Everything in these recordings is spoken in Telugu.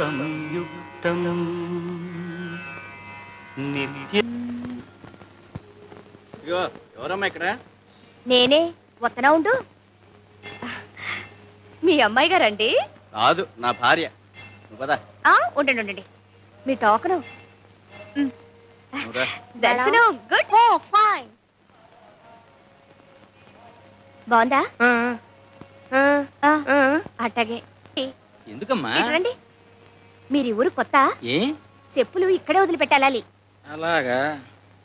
సంయుక్తం నిత్య. ఇగో ఎవరమ్మా ఇక్కడ? నేనే వత్తనా ఉండు. మీ అమ్మాయి గారండి? కాదు, నా భార్య. కదా ఉండండి ఉండండి. మీ టోకను. నువ్వురా. దర్శనం గుడ్. ఫైన్. బాగుందా? అట్టగే. ఎందుకమ్మా? రండి. మీరు ఈ ఊరు కొత్త? ఏ చెప్పులు ఇక్కడే వదిలిపెట్టాలి. అలాగా,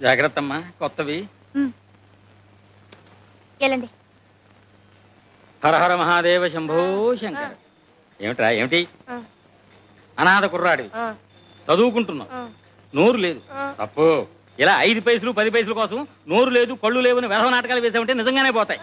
జాగ్రత్త అమ్మా, కొత్తవి. వెళ్ళండి. హర హర మహాదేవ శంభో శంకర. ఏమిట్రా ఏమిటి? అనాథ కుర్రాడివి, చదువుకుంటున్నావు, నోరు లేదు. తప్పు. ఇలా 5 పైసలు 10 పైసల కోసం నోరు లేదు కళ్ళు లేవని వెధవ నాటకాలు వేసామంటే నిజంగానే పోతాయి.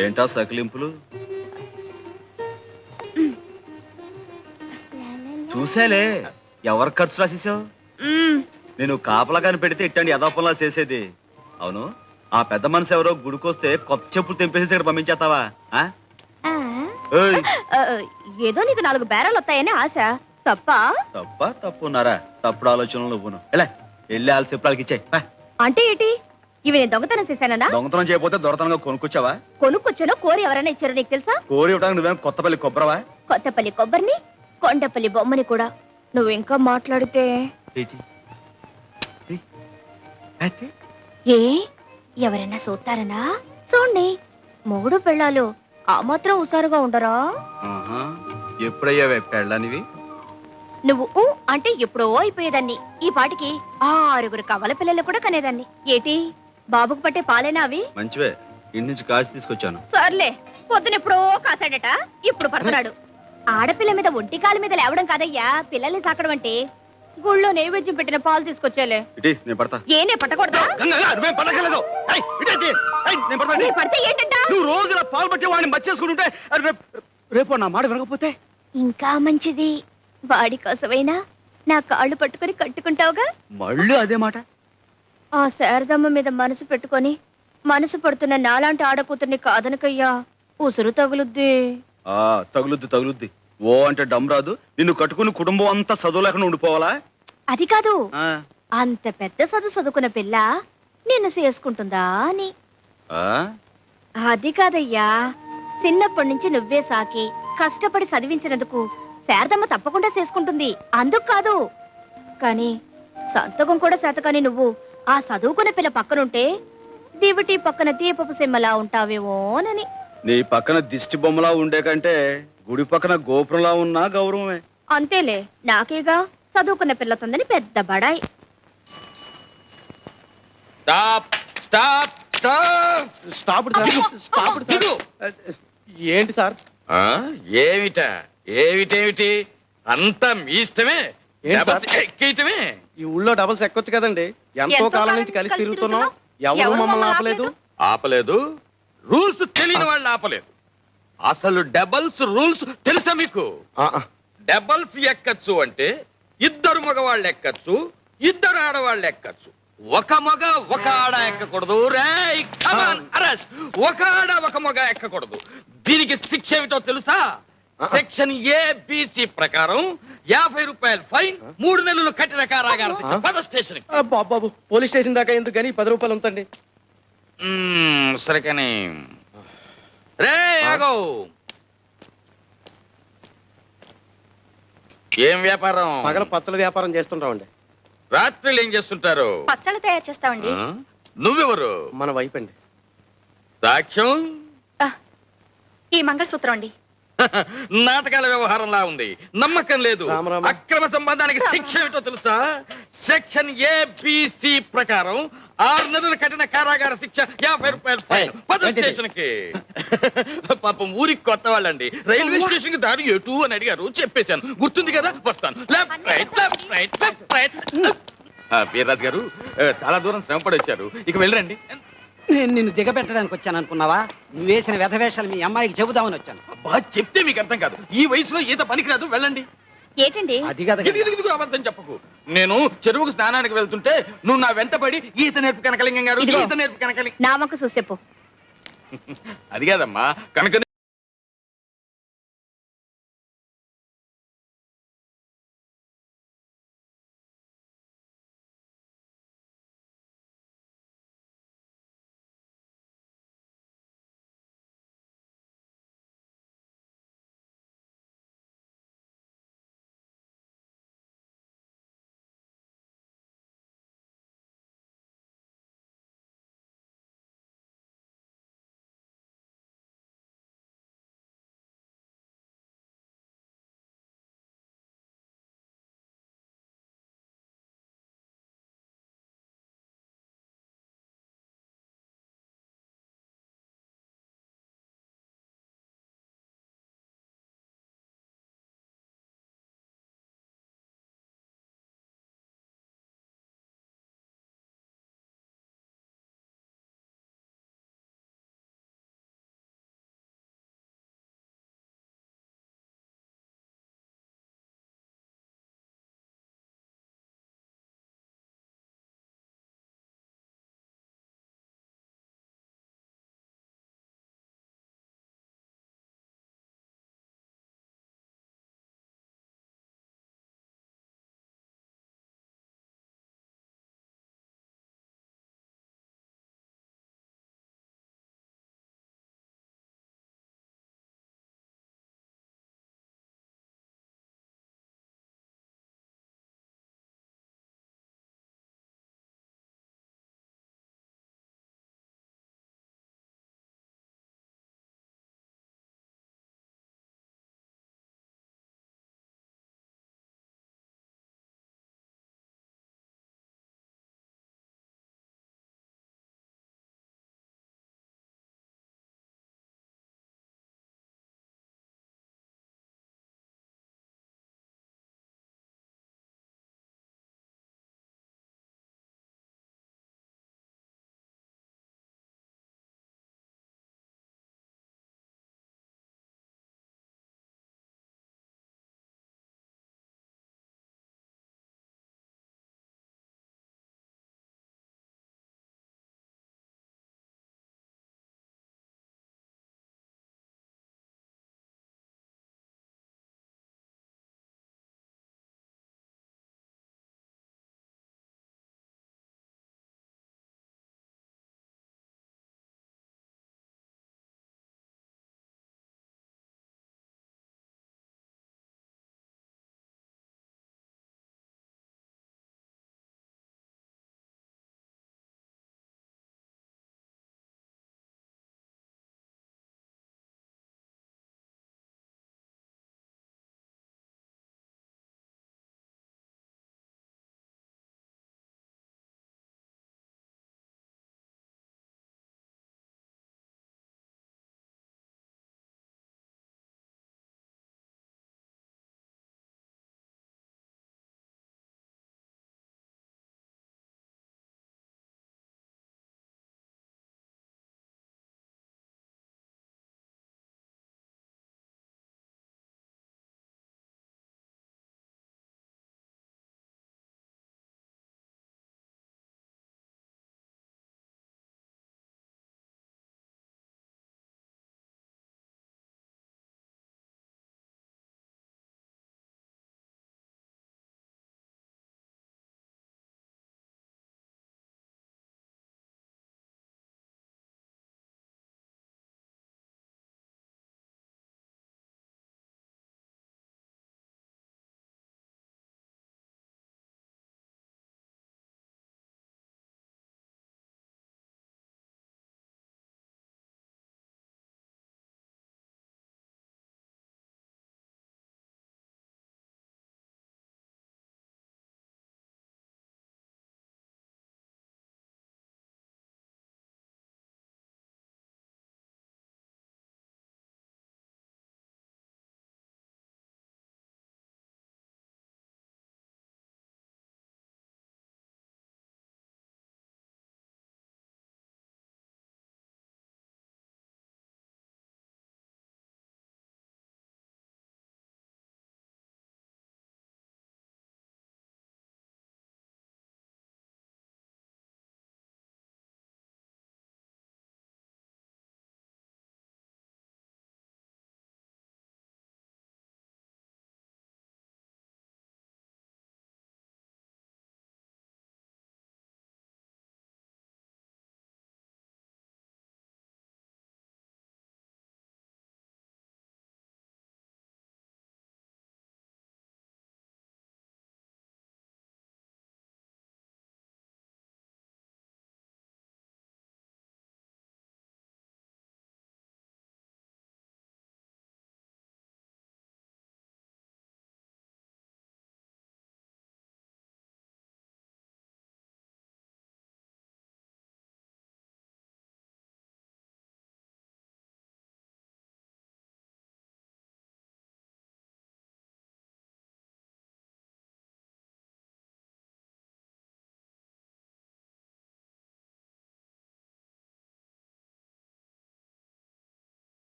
ఏంటా సకిలింపులు? చూసేలే, ఎవరు ఖర్చు రాసేసావు? నేను కాపలాగాని పెడితే ఇట్టండి యథాపంలా చేసేది. అవును, ఆ పెద్ద మనసు ఎవరో గుడికొస్తే కొత్త చెప్పులు తెంపేసి ఇక్కడ పంపించేస్తావా? ఏదో నీకు 4 బేరాలు వస్తాయని ఆశ. తప్పున్నారా? తప్పుడు ఆలోచనలు నువ్వును. ఎలా వెళ్ళి వాళ్ళ చెప్పులకి ఇచ్చాయి. అంటే ఏంటి? ఇవి నేను దొంగతనం చేశానా? దొంగతనం చేయకపోతే దొరతనంగా కొనుక్కొచ్చావా? కొనుక్కొచ్చానో కోరి ఎవరైనా ఇచ్చారో నీకు తెలుసా? కోరి ఇవ్వడానికి నువ్వేం కొత్తపల్లి కొబ్బరవా? కొత్తపల్లి కొబ్బరిని, కొండపల్లి బొమ్మని కూడా. నువ్వు ఇంకా మాట్లాడితే ఏ ఎవరైనా చూస్తారనా? చూడండి, మొగుడు పెళ్ళాలు ఆ మాత్రం హుషారుగా ఉండరా? ఎప్పుడయ్యావే పెళ్ళనివి? నువ్వు అంటే ఎప్పుడో అయిపోయేదాన్ని. ఈ పాటికి 6 కవల పిల్లలు కూడా కనేదాన్ని. ఏటి బాబుకు పట్టే పాలేనా అవి? మంచివే, ఇంటి నుంచి కాసి తీసుకొచ్చాను. సర్లే, పొద్దునెప్పుడో కాసాడట, ఇప్పుడు పడుతున్నాడు. ఆడపిల్ల మీద ఒంటి కాలు మీద లేవడం కాదయ్యా పిల్లల్ని సాకడం అంటే. గుళ్ళో నైవేద్యం పెట్టిన పాలు తీసుకొచ్చేలే. నేను పడతా. ఏనే పట్టకూడదా? పడితే ఏంటంట? నువ్వు రోజు ఇలా పాలు పట్టి వాడిని మర్చేసుకుంటుంటే రేపు నా మాట వినకపోతే ఇంకా మంచిది. వాడి కోసమైనా నా కాళ్ళు పట్టుకుని కట్టుకుంటావుగా. మళ్ళీ అదే మాట. ఆ శారదమ్మ మీద మనసు పెట్టుకొని మనసు పడుతున్న నాలాంటి ఆడకూతుర్ని కాదనకయ్యా, ఉసురు తగులుద్ది. తగులుద్ది. ఓ అంటే డమ్ రాదు. నిన్ను కట్టుకుని కుటుంబం అంతా చదువు లేకుండా ఉండిపోవాలా? అది కాదు, అంత పెద్ద చదువుకున్న పిల్ల నిన్ను చేసుకుంటుందా అని. అది కాదయ్యా, చిన్నప్పటి నుంచి నువ్వే సాకి కష్టపడి చదివించినందుకు శారదమ్మ తప్పకుండా చేసుకుంటుంది. అందుకు కాదు, కానీ సంతకం కూడా శాతకాని నువ్వు ఆ చదువుకున్న పిల్ల పక్కనుంటే దివిటి పక్కన దీపపు సిమ్మలా ఉంటావేమోనని. నీ పక్కన దిష్టి బొమ్మలా ఉండే కంటే గుడి పక్కన గోపురంలా ఉన్నా గౌరవమే. అంతేలే, నాకేగా చదువుకున్న పిల్లతుందని పెద్ద బడాయి. ఏంటి సార్? ఏమిటేమిటి అంతా మీ ఇష్టమే. ఎక్కేయటమే. ఈ ఊళ్ళో డబల్స్ ఎక్కొచ్చు కదండి. ఎంతో కాలం నుంచి కలిసి తిరుగుతున్నాం, ఎవరు మమ్మల్ని ఆపలేదు. రూల్స్ తెలియని వాళ్ళు ఆపలేదు. అసలు డబల్స్ రూల్స్ తెలుసా మీకు? డబల్స్ ఎక్కచ్చు అంటే 2 మగవాళ్ళు ఎక్కచ్చు, 2 ఆడవాళ్ళు ఎక్కచ్చు. ఒక మగ ఒక ఆడ ఎక్కకూడదు. ఒక ఆడ ఒక మగ ఎక్కకూడదు. దీనికి శిక్ష ఏమిటో తెలుసా? సెక్షన్ ABC ప్రకారం 50 రూపాయలు ఫైన్, 3 నెలలు కఠిన కారాగార శిక్ష. పద స్టేషన్. బాబు, పోలీస్ స్టేషన్ దాకా ఎందుకు కానీ 10 రూపాయలు ఉంచండి. సరే కానీ రే ఆగో. ఏం వ్యాపారం? పగల పచ్చల వ్యాపారం చేస్తుంటామండి. రాత్రులు ఏం చేస్తుంటారు? పచ్చళ్ళు తయారు చేస్తామండి. నువ్వెవరు? మన వైపు అండి. సాక్ష్యం? ఈ మంగళసూత్రం అండి. నాటకాల వ్యవహారంలా ఉంది, నమ్మకం లేదు. అక్రమ సంబంధానికి శిక్ష ఏమిటో తెలుసా? సెక్షన్ ABC ప్రకారం 6 నెలల కఠిన కారాగార శిక్ష, 50 రూపాయలు ఫైన్. పద స్టేషన్ కి. పాపం ఊరికి కొత్త వాళ్ళండి. రైల్వే స్టేషన్ కి దారి ఎటు అని అడిగారు, చెప్పేశాను. గుర్తుంది కదా? వస్తాను. Left right. వీర్రాజు గారు చాలా దూరం శ్రమపడి వచ్చారు, ఇక వెళ్ళరండి. నేను నిన్ను దిగబెట్టడానికి వచ్చాను అనుకున్నావా? నువ్వు వేసిన వ్యధవేషాలు మీ అమ్మాయికి చెబుదామని వచ్చాను. అబ్బా, చెప్తే మీకు అర్థం కాదు. ఈ వయసులో ఈత పనికిరాదు, వెళ్ళండి. ఏంటండి అది కదా? అబద్ధం చెప్పకు. నేను చెరువుకు స్నానానికి వెళ్తుంటే నువ్వు నా వెంటపడి ఈత నేర్పు కనకలింగం గారు, ఈత నేర్పు కనకలింగం. నా వంక చూసి చెప్పు. అది కాదమ్మా, కనుక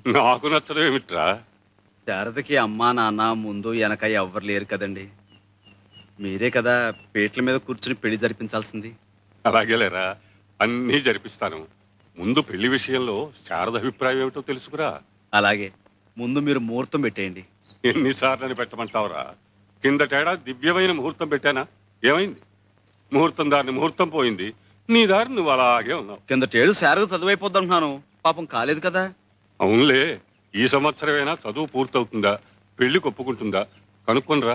నాకు నచ్చదు ఏమిట్రా? శారదకి అమ్మా నాన్న ముందు వెనక ఎవ్వరు లేరు కదండి. మీరే కదా పేట్ల మీద కూర్చుని పెళ్లి జరిపించాల్సింది. అలాగేలేరా, అన్నీ జరిపిస్తాను. ముందు పెళ్లి విషయంలో శారద అభిప్రాయం ఏమిటో తెలుసుకురా. అలాగే, ముందు మీరు ముహూర్తం పెట్టేయండి. ఎన్నిసార్లని పెట్టమంటావురా? కిందటేడా దివ్యమైన ముహూర్తం పెట్టానా? ఏమైంది? ముహూర్తం దారిని ముహూర్తం పోయింది, నీ దారి నువ్వు అలాగే ఉన్నావు. కిందటేడు శారద చదువైపోద్దంటున్నాను, పాపం కాలేదు కదా. అవునులే, ఈ సంవత్సరమైనా చదువు పూర్తవుతుందా, పెళ్లి ఒప్పుకుంటుందా కనుక్కొనిరా.